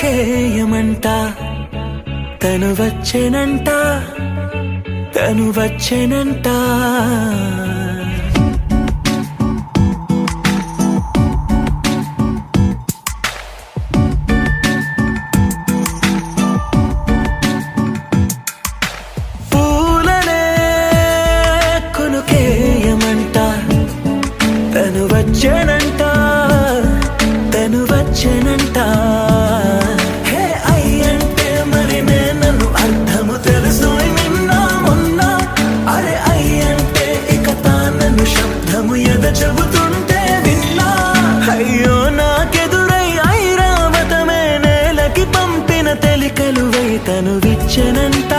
కొనుకేయమంట తను వచ్చెనంట తను వచ్చెనంట పూలనే కొనుకేయమంట తను వచ్చెనంట తను వచ్చెనంట హే అయ్యంటే మరి నేను అర్థము తెలుసు నిన్న మొన్న అరే అయ్యంటే ఇక తానను శబ్దము ఎద చెబుతుంటే విన్నా అయ్యో నాకెదురై ఐరావతమే నేలకి పంపిన తెలికలువై తను విచ్చెనంట